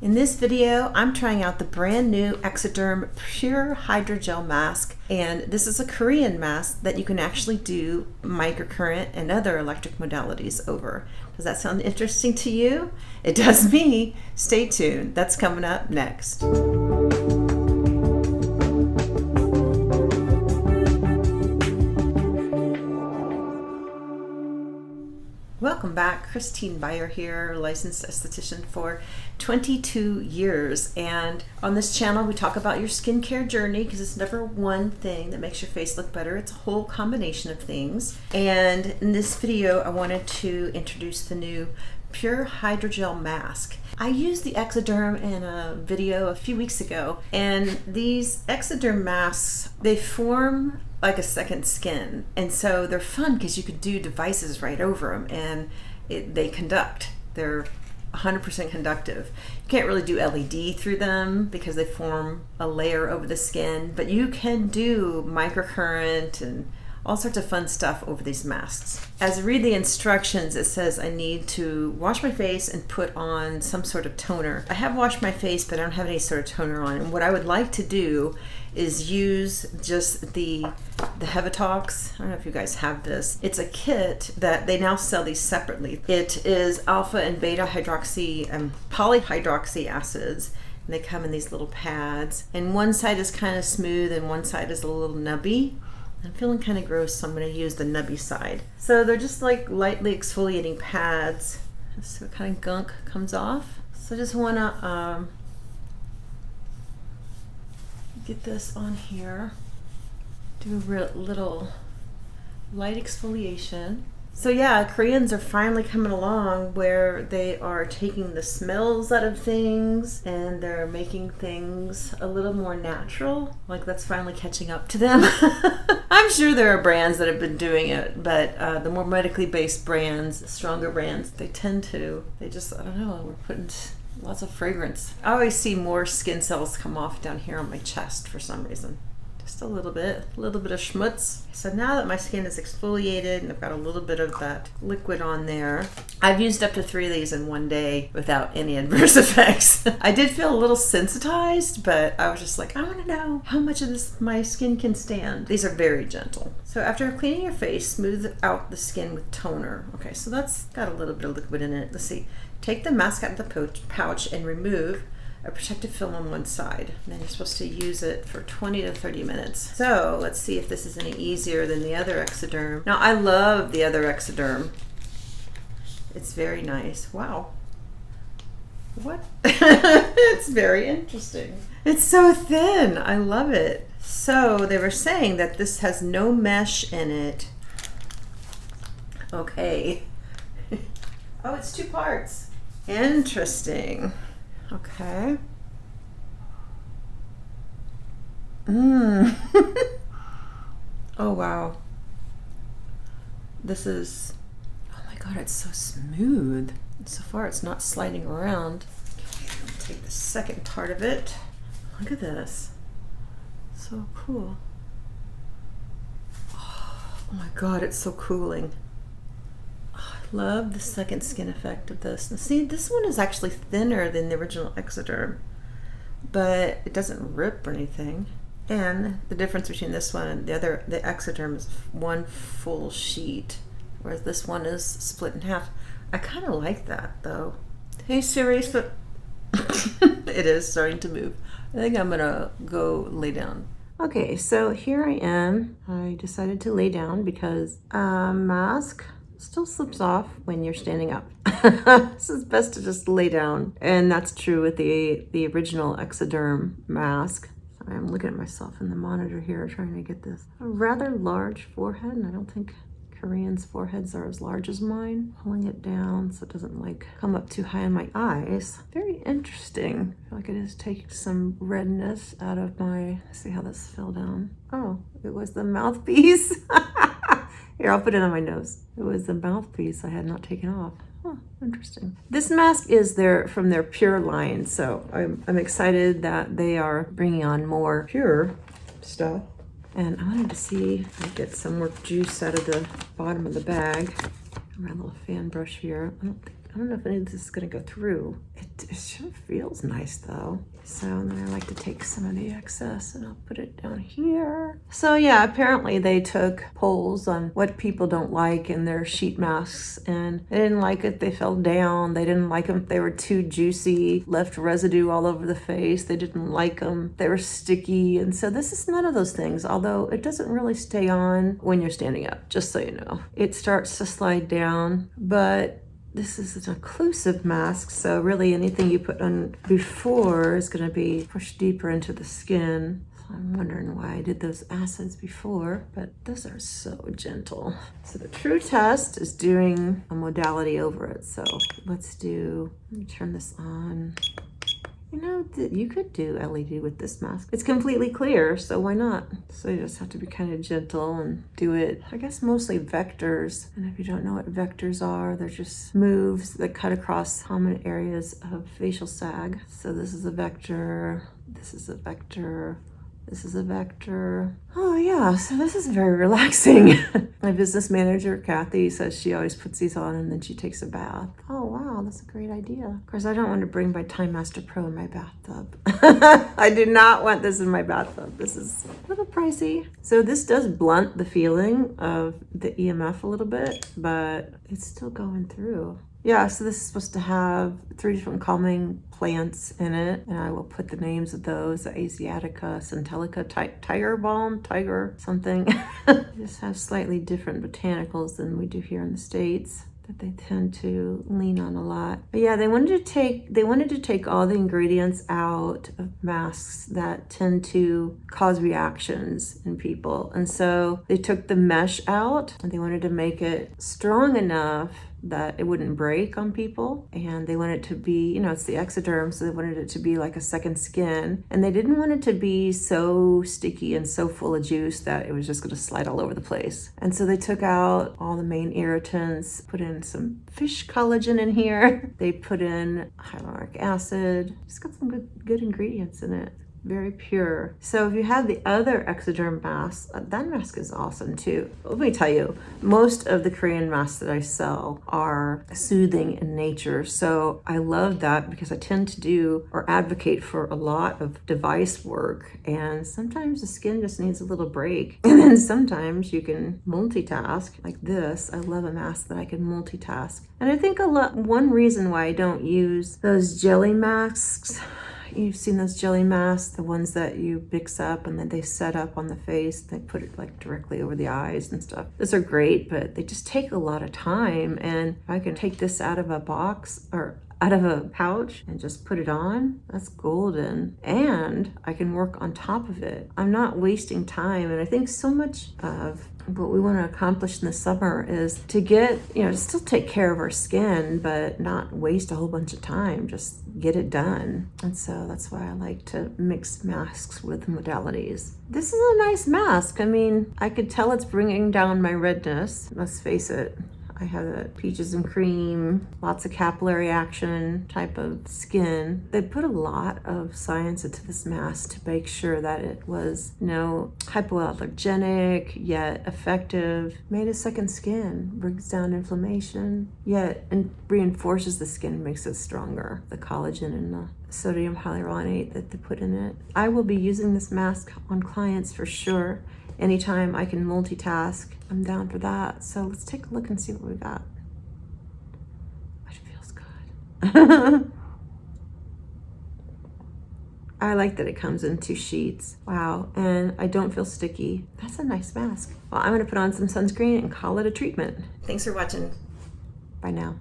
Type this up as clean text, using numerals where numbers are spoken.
In this video, I'm trying out the brand new Exoderm Pure Hydrogel Mask, and this is a Korean mask that you can actually do microcurrent and other electric modalities over. Does that sound interesting to you? It does me. Stay tuned. That's coming up next. Welcome back. Christine Byer here, licensed esthetician for 22 years. And on this channel, we talk about your skincare journey because it's never one thing that makes your face look better. It's a whole combination of things. And in this video, I wanted to introduce the new Pure Hydrogel Mask. I used the Exoderm in a video a few weeks ago, and these Exoderm masks, they form like a second skin, and so they're fun because you could do devices right over them, and they conduct. They're 100% conductive. You can't really do LED through them because they form a layer over the skin, but you can do microcurrent and all sorts of fun stuff over these masks. As I read the instructions, it says I need to wash my face and put on some sort of toner. I have washed my face, but I don't have any sort of toner on. And what I would like to do is use just the Hevitox. I don't know if you guys have this. It's a kit that they now sell these separately. It is alpha and beta hydroxy and polyhydroxy acids. And they come in these little pads. And one side is kind of smooth and one side is a little nubby. I'm feeling kind of gross, so I'm going to use the nubby side. So they're just like lightly exfoliating pads. So what kind of gunk comes off. So I just want to get this on here. Do a little light exfoliation. So yeah, Koreans are finally coming along where they are taking the smells out of things and they're making things a little more natural. Like that's finally catching up to them. I'm sure there are brands that have been doing it, but the more medically based brands, stronger brands, they just, I don't know, we're putting lots of fragrance. I always see more skin cells come off down here on my chest for some reason. Just a little bit of schmutz. So now that my skin is exfoliated and I've got a little bit of that liquid on there, I've used up to 3 of these in one day without any adverse effects. I did feel a little sensitized, but I was just like, I want to know how much of this my skin can stand. These are very gentle. So after cleaning your face, smooth out the skin with toner. Okay, so that's got a little bit of liquid in it. Let's see. Take the mask out of the pouch and remove a protective film on one side. And then you're supposed to use it for 20 to 30 minutes. So let's see if this is any easier than the other Exoderm. Now I love the other Exoderm. It's very nice. Wow. What? It's very interesting. It's so thin. I love it. So they were saying that this has no mesh in it. Okay. Oh, it's 2 parts. Interesting. Okay. Oh wow. This is, oh my god, it's so smooth. So far it's not sliding around. Take the second part of it. Look at this. So cool. Oh my god, it's so cooling. Love the second skin effect of this. Now see, this one is actually thinner than the original Exoderm, but it doesn't rip or anything. And the difference between this one and the Exoderm is one full sheet, whereas this one is split in half. I kind of like that though. Hey Siri, but it is starting to move. I think I'm gonna go lay down. Okay, so here I am. I decided to lay down because mask still slips off when you're standing up. This is best to just lay down. And that's true with the original Exoderm mask. Sorry, I'm looking at myself in the monitor here trying to get this. A rather large forehead, and I don't think Koreans' foreheads are as large as mine. Pulling it down so it doesn't like come up too high in my eyes. Very interesting. I feel like it is taking some redness out of my, see how this fell down. Oh, it was the mouthpiece. Here, I'll put it on my nose. It was the mouthpiece I had not taken off. Huh, interesting. This mask is from their Pure line, so I'm excited that they are bringing on more Pure stuff. And I wanted to see if I could get some more juice out of the bottom of the bag. My little fan brush here. I don't think I don't know if any of this is gonna go through. It sure feels nice though. So then I like to take some of the excess and I'll put it down here. So yeah, apparently they took polls on what people don't like in their sheet masks, and they didn't like it, they fell down. They didn't like them if they were too juicy, left residue all over the face. They didn't like them, they were sticky. And so this is none of those things, although it doesn't really stay on when you're standing up, just so you know. It starts to slide down, but this is an occlusive mask, so really anything you put on before is going to be pushed deeper into the skin. So I'm wondering why I did those acids before, but those are so gentle. So the true test is doing a modality over it. So let me turn this on. You know, you could do LED with this mask. It's completely clear, so why not? So you just have to be kind of gentle and do it, I guess, mostly vectors. And if you don't know what vectors are, they're just moves that cut across common areas of facial sag. So this is a vector, this is a vector, this is a vector. Oh yeah, so this is very relaxing. My business manager, Kathy, says she always puts these on and then she takes a bath. Oh wow, that's a great idea. Of course, I don't want to bring my Time Master Pro in my bathtub. I do not want this in my bathtub. This is a little pricey. So this does blunt the feeling of the EMF a little bit, but it's still going through. Yeah, so this is supposed to have 3 different calming plants in it, and I will put the names of those: Asiatica, Centellica, Tiger Balm, Tiger something. Just have slightly different botanicals than we do here in the States that they tend to lean on a lot. But yeah, they wanted to take all the ingredients out of masks that tend to cause reactions in people. And so they took the mesh out and they wanted to make it strong enough that it wouldn't break on people. And they wanted it to be, you know, it's the ectoderm, so they wanted it to be like a second skin. And they didn't want it to be so sticky and so full of juice that it was just going to slide all over the place. And so they took out all the main irritants, put in some fish collagen in here. They put in hyaluronic acid. It's got some good ingredients in it. Very pure. So if you have the other ectoderm mask, that mask is awesome too. Let me tell you, most of the Korean masks that I sell are soothing in nature. So I love that because I tend to do or advocate for a lot of device work. And sometimes the skin just needs a little break. And then sometimes you can multitask like this. I love a mask that I can multitask. And I think one reason why I don't use those jelly masks, you've seen those jelly masks, the ones that you mix up and then they set up on the face. They put it like directly over the eyes and stuff. Those are great, but they just take a lot of time. And if I can take this out of a box or out of a pouch and just put it on, that's golden. And I can work on top of it. I'm not wasting time. And I think so much of what we want to accomplish in the summer is to get, to still take care of our skin, but not waste a whole bunch of time. Just get it done. And so that's why I like to mix masks with modalities. This is a nice mask. I mean, I could tell it's bringing down my redness. Let's face it. I have a peaches and cream, lots of capillary action type of skin. They put a lot of science into this mask to make sure that it was, hypoallergenic, yet effective, made a second skin, brings down inflammation, yet and reinforces the skin, makes it stronger. The collagen and the sodium hyaluronate that they put in it. I will be using this mask on clients for sure. Anytime I can multitask, I'm down for that. So let's take a look and see what we got. It feels good. I like that it comes in 2 sheets. Wow, and I don't feel sticky. That's a nice mask. Well, I'm gonna put on some sunscreen and call it a treatment. Thanks for watching. Bye now.